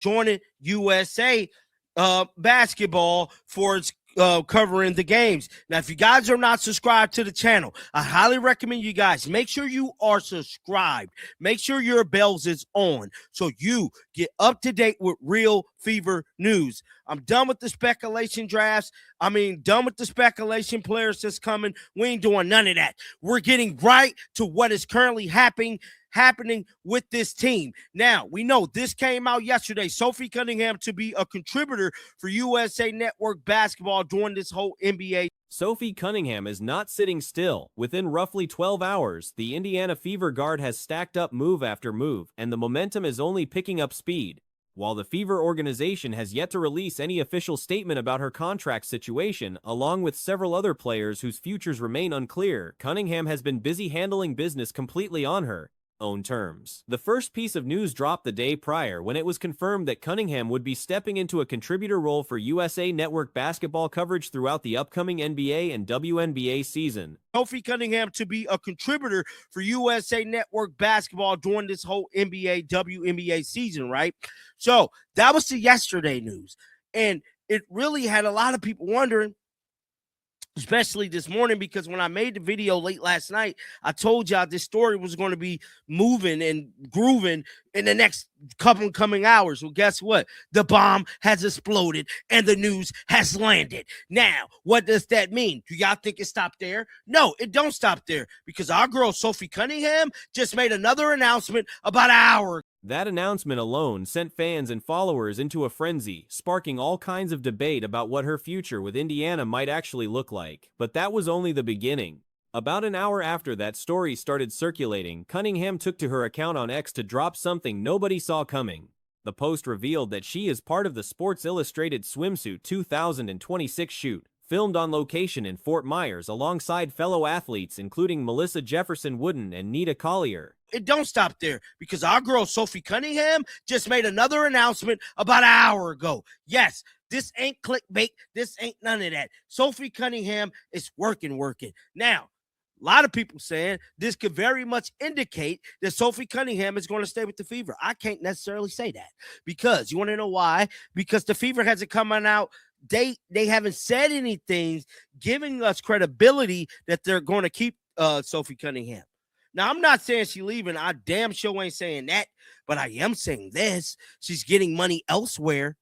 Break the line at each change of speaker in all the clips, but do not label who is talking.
joining USA basketball for its covering the games. Now, if you guys are not subscribed to the channel, I highly recommend you guys make sure you are subscribed. Make sure your bells is on so you get up to date with real Fever news. I'm done with the speculation drafts. Done with the speculation players that's coming. We ain't doing none of that. We're getting right to what is currently happening with this team. Now, we know this came out yesterday. Sophie Cunningham to be a contributor for USA Network basketball during this whole NBA.
Sophie Cunningham is not sitting still. Within roughly 12 hours, the Indiana Fever guard has stacked up move after move, and the momentum is only picking up speed. While the Fever organization has yet to release any official statement about her contract situation, along with several other players whose futures remain unclear, Cunningham has been busy handling business completely on her own terms. The first piece of news dropped the day prior when it was confirmed that Cunningham would be stepping into a contributor role for USA Network basketball coverage throughout the upcoming NBA and WNBA season.
Sophie Cunningham to be a contributor for USA Network basketball during this whole NBA, WNBA season, right? So that was the yesterday news. And it really had a lot of people wondering, especially this morning, because when I made the video late last night, I told y'all this story was going to be moving and grooving in the next couple coming hours. Well, guess what? The bomb has exploded and the news has landed. Now, what does that mean? Do y'all think it stopped there? No, it don't stop there, because our girl Sophie Cunningham just made another announcement about an hour ago.
That announcement alone sent fans and followers into a frenzy, sparking all kinds of debate about what her future with Indiana might actually look like. But that was only the beginning. About an hour after that story started circulating, Cunningham took to her account on X to drop something nobody saw coming. The post revealed that she is part of the Sports Illustrated Swimsuit 2026 shoot, filmed on location in Fort Myers alongside fellow athletes including Melissa Jefferson Wooden and Nita Collier.
It don't stop there, because our girl Sophie Cunningham just made another announcement about an hour ago. Yes, this ain't clickbait. This ain't none of that. Sophie Cunningham is working. Now, a lot of people saying this could very much indicate that Sophie Cunningham is going to stay with the Fever. I can't necessarily say that, because you want to know why? Because the Fever hasn't come out. They haven't said anything giving us credibility that they're going to keep Sophie Cunningham. Now, I'm not saying she's leaving. I damn sure ain't saying that, but I am saying this. She's getting money elsewhere.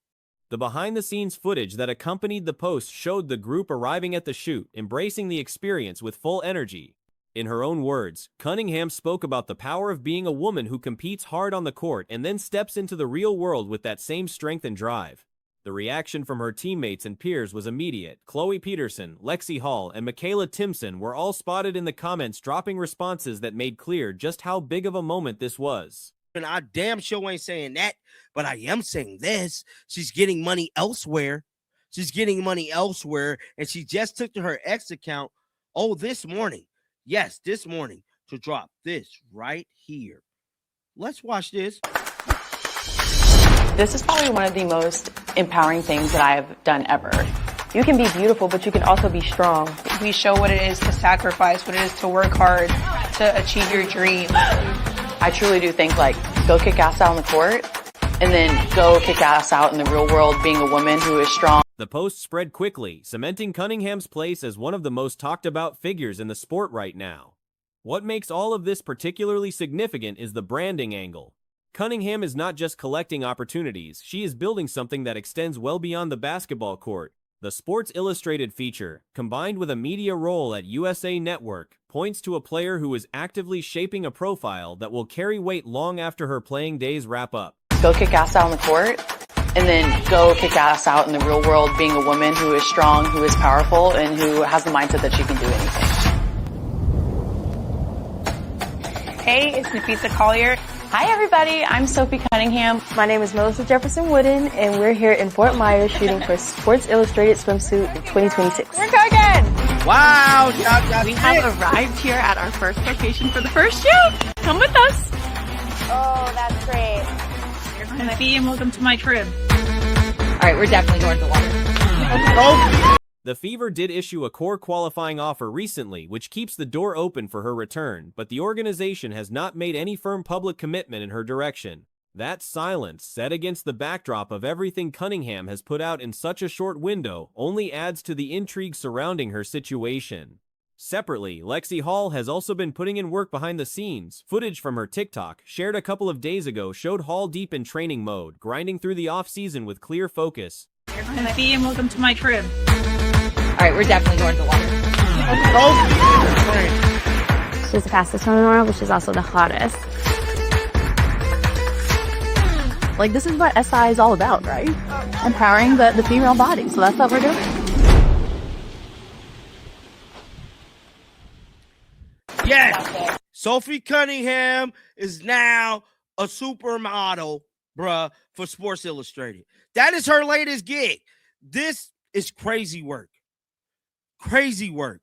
The behind-the-scenes footage that accompanied the post showed the group arriving at the shoot, embracing the experience with full energy. In her own words, Cunningham spoke about the power of being a woman who competes hard on the court and then steps into the real world with that same strength and drive. The reaction from her teammates and peers was immediate. Chloe Peterson, Lexi Hall, and Michaela Timpson were all spotted in the comments dropping responses that made clear just how big of a moment this was.
And I damn sure ain't saying that, but I am saying this. She's getting money elsewhere. She's getting money elsewhere, and she just took to her X account, this morning. Yes, this morning, to drop this right here. Let's watch this.
This is probably one of the most empowering things that I've done ever. You can be beautiful, but you can also be strong.
We show what it is to sacrifice, what it is to work hard, to achieve your dream.
I truly do think, go kick ass out on the court, and then go kick ass out in the real world being a woman who is strong.
The post spread quickly, cementing Cunningham's place as one of the most talked about figures in the sport right now. What makes all of this particularly significant is the branding angle. Cunningham is not just collecting opportunities, she is building something that extends well beyond the basketball court. The Sports Illustrated feature, combined with a media role at USA Network, points to a player who is actively shaping a profile that will carry weight long after her playing days wrap up.
Go kick ass out on the court, and then go kick ass out in the real world being a woman who is strong, who is powerful, and who has the mindset that she can do anything.
Hey, it's Nafisa Collier.
Hi everybody, I'm Sophie Cunningham.
My name is Melissa Jefferson Wooden, and we're here in Fort Myers shooting for Sports Illustrated Swimsuit 2026.
We're cooking!
Wow!
We have arrived here at our first location for the first shoot. Come with us.
Oh, that's great.
You're going to be, and welcome to my crib. All right, we're definitely going to the water.
The Fever did issue a core qualifying offer recently, which keeps the door open for her return, but the organization has not made any firm public commitment in her direction. That silence, set against the backdrop of everything Cunningham has put out in such a short window, only adds to the intrigue surrounding her situation. Separately, Lexi Hall has also been putting in work behind the scenes. Footage from her TikTok, shared a couple of days ago, showed Hall deep in training mode, grinding through the off-season with clear focus.
Hi, Sophie, and welcome to my crib.
All right, we're definitely going to the water.
She's the fastest one in the world, but she's also the hottest.
Like, this is what SI is all about, right? Empowering the female body. So that's what we're doing.
Yes, Sophie Cunningham is now a supermodel, bruh, for Sports Illustrated. That is her latest gig. This is crazy work. Crazy work.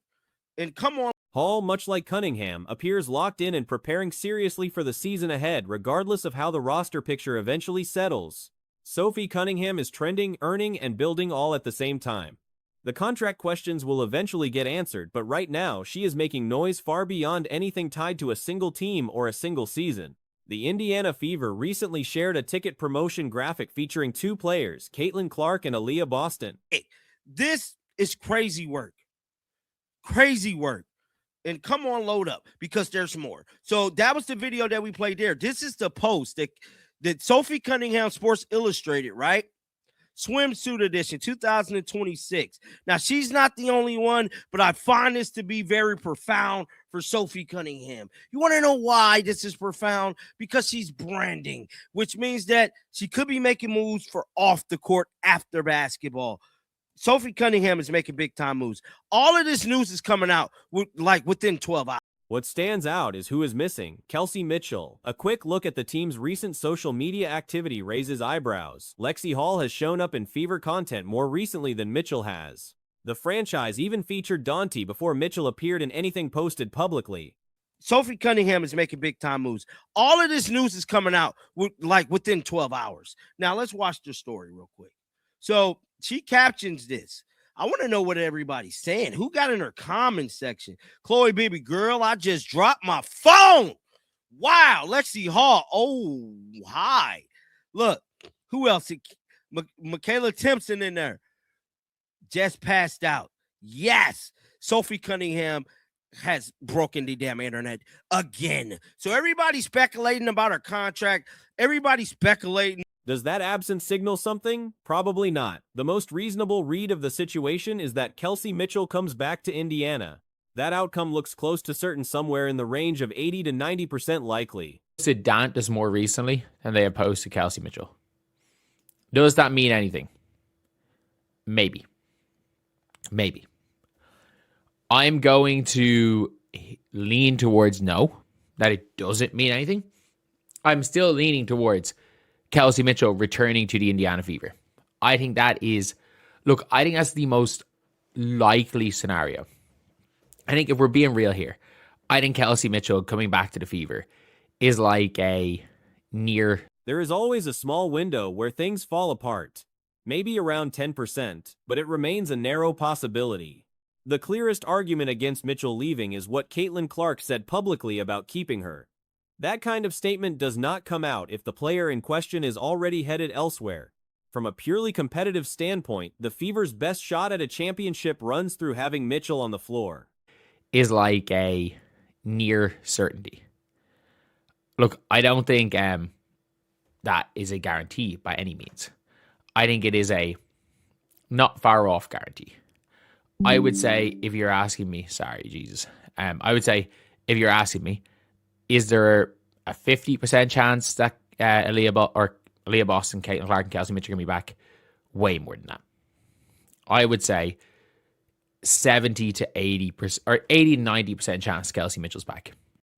And come on.
Hall, much like Cunningham, appears locked in and preparing seriously for the season ahead, regardless of how the roster picture eventually settles. Sophie Cunningham is trending, earning, and building all at the same time. The contract questions will eventually get answered, but right now, she is making noise far beyond anything tied to a single team or a single season. The Indiana Fever recently shared a ticket promotion graphic featuring two players, Caitlin Clark and Aaliyah Boston.
This is crazy work. Crazy work. And come on, load up, because there's more. So that was the video that we played there. This is the post that Sophie Cunningham Sports Illustrated, right? Swimsuit edition 2026. Now, she's not the only one, but I find this to be very profound for Sophie Cunningham. You want to know why this is profound? Because she's branding, which means that she could be making moves for off the court after basketball. Sophie Cunningham is making big-time moves. All of this news is coming out within 12 hours.
What stands out is who is missing, Kelsey Mitchell. A quick look at the team's recent social media activity raises eyebrows. Lexi Hall has shown up in Fever content more recently than Mitchell has. The franchise even featured Dante before Mitchell appeared in anything posted publicly.
Sophie Cunningham is making big-time moves. All of this news is coming out within 12 hours. Now, let's watch the story real quick. So, she captions this. I want to know what everybody's saying. Who got in her comment section? Chloe, baby girl, I just dropped my phone. Wow. Lexi Hall. Oh, hi. Look, who else? Michaela Timpson in there. Just passed out. Yes. Sophie Cunningham has broken the damn internet again. So everybody's speculating about her contract. Everybody's speculating.
Does that absence signal something? Probably not. The most reasonable read of the situation is that Kelsey Mitchell comes back to Indiana. That outcome looks close to certain, somewhere in the range of 80 to 90% likely.
Posted Dantas more recently than they have posted Kelsey Mitchell. Does that mean anything? Maybe. Maybe. I'm going to lean towards no, that it doesn't mean anything. I'm still leaning towards Kelsey Mitchell returning to the Indiana Fever. I think that is, I think that's the most likely scenario. I think if we're being real here, I think Kelsey Mitchell coming back to the Fever is like a near.
There is always a small window where things fall apart. Maybe around 10%, but it remains a narrow possibility. The clearest argument against Mitchell leaving is what Caitlin Clark said publicly about keeping her. That kind of statement does not come out if the player in question is already headed elsewhere. From a purely competitive standpoint, the Fever's best shot at a championship runs through having Mitchell on the floor.
Is like a near certainty. Look, I don't think that is a guarantee by any means. I think it is a not far off guarantee. I would say, if you're asking me, I would say, if you're asking me, is there a 50% chance that Aaliyah Boston, Caitlin Clark, and Kelsey Mitchell are going to be back? Way more than that. I would say 70 to 80% or 80 to 90% chance Kelsey Mitchell's back.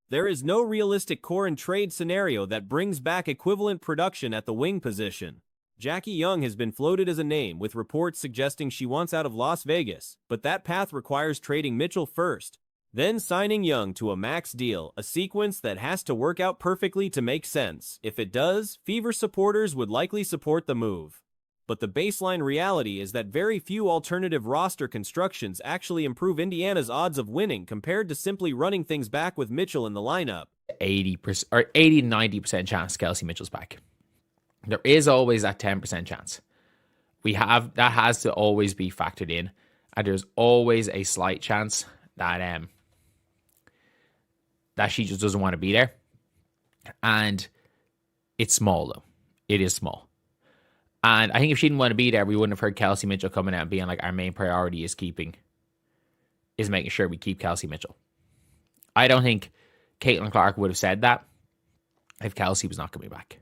There is no realistic core and trade scenario that brings back equivalent production at the wing position. Jackie Young has been floated as a name, with reports suggesting she wants out of Las Vegas, but that path requires trading Mitchell first, then signing Young to a max deal, a sequence that has to work out perfectly to make sense. If it does, Fever supporters would likely support the move. But the baseline reality is that very few alternative roster constructions actually improve Indiana's odds of winning compared to simply running things back with Mitchell in the lineup.
80% or 80 to 90% chance Kelsey Mitchell's back. There is always that 10% chance. That has to always be factored in, and there's always a slight chance that that she just doesn't want to be there. And it's small though. It is small. And I think if she didn't want to be there, we wouldn't have heard Kelsey Mitchell coming out and being like, our main priority is making sure we keep Kelsey Mitchell. I don't think Caitlin Clark would have said that if Kelsey was not coming back.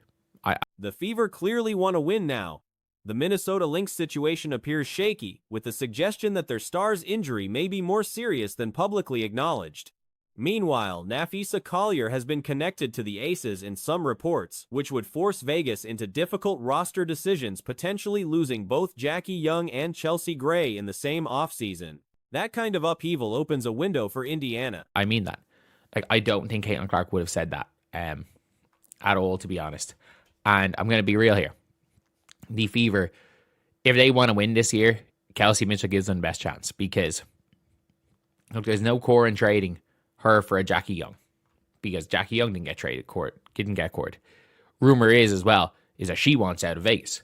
The Fever clearly want to win now. The Minnesota Lynx situation appears shaky, with the suggestion that their star's injury may be more serious than publicly acknowledged. Meanwhile, Nafisa Collier has been connected to the Aces in some reports, which would force Vegas into difficult roster decisions, potentially losing both Jackie Young and Chelsea Gray in the same offseason. That kind of upheaval opens a window for Indiana.
I mean that. I don't think Caitlin Clark would have said that at all, to be honest. And I'm going to be real here. The Fever, if they want to win this year, Kelsey Mitchell gives them the best chance, because look, there's no core in trading her for a Jackie Young, because Jackie Young didn't get cored. Rumor is as well is that she wants out of Vegas.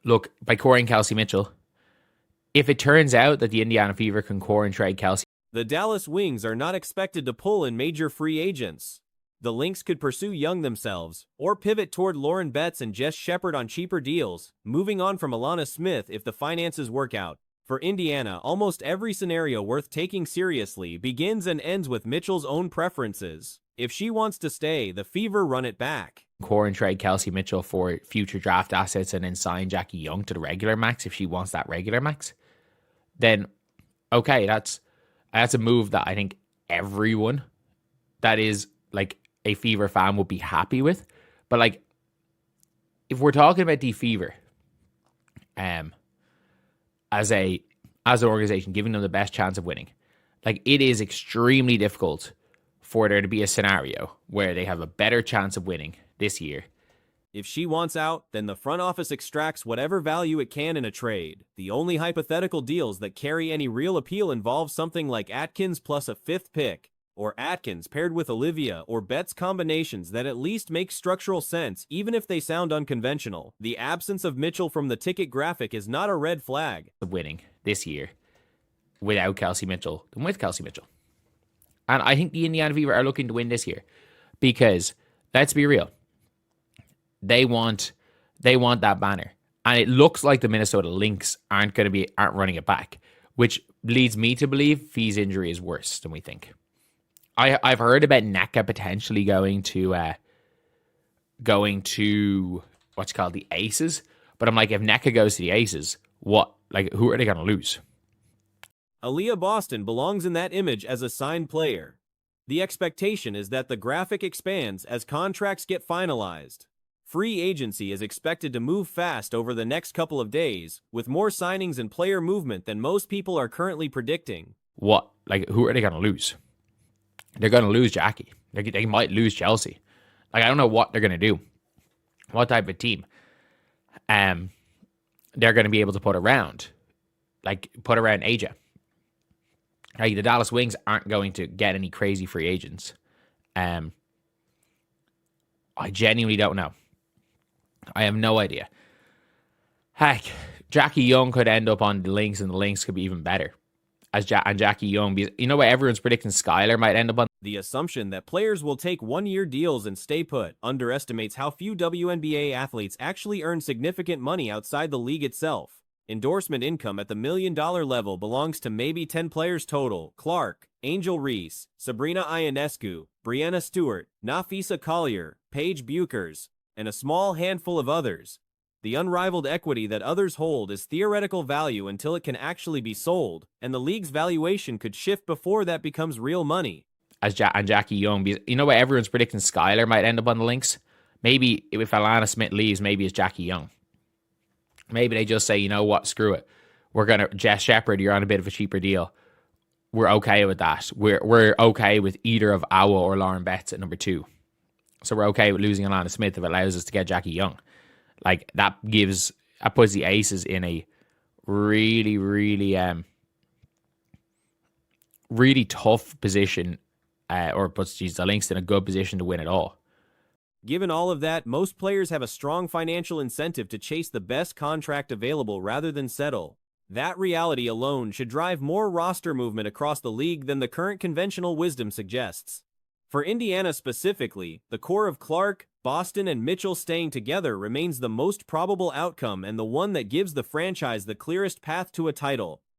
Look, by coring Kelsey Mitchell, if it turns out that the Indiana Fever can core and trade Kelsey,
the Dallas Wings are not expected to pull in major free agents. The Lynx could pursue Young themselves, or pivot toward Lauren Betts and Jess Shepard on cheaper deals, moving on from Alana Smith if the finances work out. For Indiana, almost every scenario worth taking seriously begins and ends with Mitchell's own preferences. If she wants to stay, the Fever run it back.
Core and trade Kelsey Mitchell for future draft assets and then sign Jackie Young to the regular max if she wants that regular max, then okay, that's a move that I think everyone that is like a Fever fan would be happy with. But like, if we're talking about the Fever as an organization, giving them the best chance of winning, like, it is extremely difficult for there to be a scenario where they have a better chance of winning this year.
If she wants out, then the front office extracts whatever value it can in a trade. The only hypothetical deals that carry any real appeal involve something like Atkins plus a 5th pick, or Atkins paired with Olivia or Betts combinations that at least make structural sense, even if they sound unconventional. The absence of Mitchell from the ticket graphic is not a red flag.
Winning this year without Kelsey Mitchell than with Kelsey Mitchell. And I think the Indiana Fever are looking to win this year because, let's be real, they want that banner. And it looks like the Minnesota Lynx aren't running it back, which leads me to believe Fee's injury is worse than we think. I've heard about Nneka potentially going to what's called the Aces, but I'm like, if Nneka goes to the Aces, who are they going to lose?
Aaliyah Boston belongs in that image as a signed player. The expectation is that the graphic expands as contracts get finalized. Free agency is expected to move fast over the next couple of days, with more signings and player movement than most people are currently predicting.
Who are they going to lose? They're going to lose Jackie. They might lose Chelsea. I don't know what they're going to do. What type of team they're going to be able to put around AJ. The Dallas Wings aren't going to get any crazy free agents. I genuinely don't know. I have no idea. Heck, Jackie Young could end up on the Lynx, and the Lynx could be even better. And Jackie Young, because you know what everyone's predicting Skylar might end up on?
The assumption that players will take one-year deals and stay put underestimates how few WNBA athletes actually earn significant money outside the league itself. Endorsement income at the $1 million level belongs to maybe 10 players total: Clark, Angel Reese, Sabrina Ionescu, Brianna Stewart, Nafisa Collier, Paige Buchers, and a small handful of others. The unrivaled equity that others hold is theoretical value until it can actually be sold, and the league's valuation could shift before that becomes real money.
And Jackie Young, because you know what everyone's predicting Skylar might end up on the Lynx? Maybe if Alana Smith leaves, maybe it's Jackie Young. Maybe they just say, you know what, screw it. Jess Shepard, you're on a bit of a cheaper deal. We're okay with that. We're okay with either of Awa or Lauren Betts at number 2. So we're okay with losing Alana Smith if it allows us to get Jackie Young. That puts the Aces in a really, really, really tough position, or puts the Lynx in a good position to win it all.
Given all of that, most players have a strong financial incentive to chase the best contract available rather than settle. That reality alone should drive more roster movement across the league than the current conventional wisdom suggests. For Indiana specifically, the core of Clark, Boston, and Mitchell staying together remains the most probable outcome and the one that gives the franchise the clearest path to a title.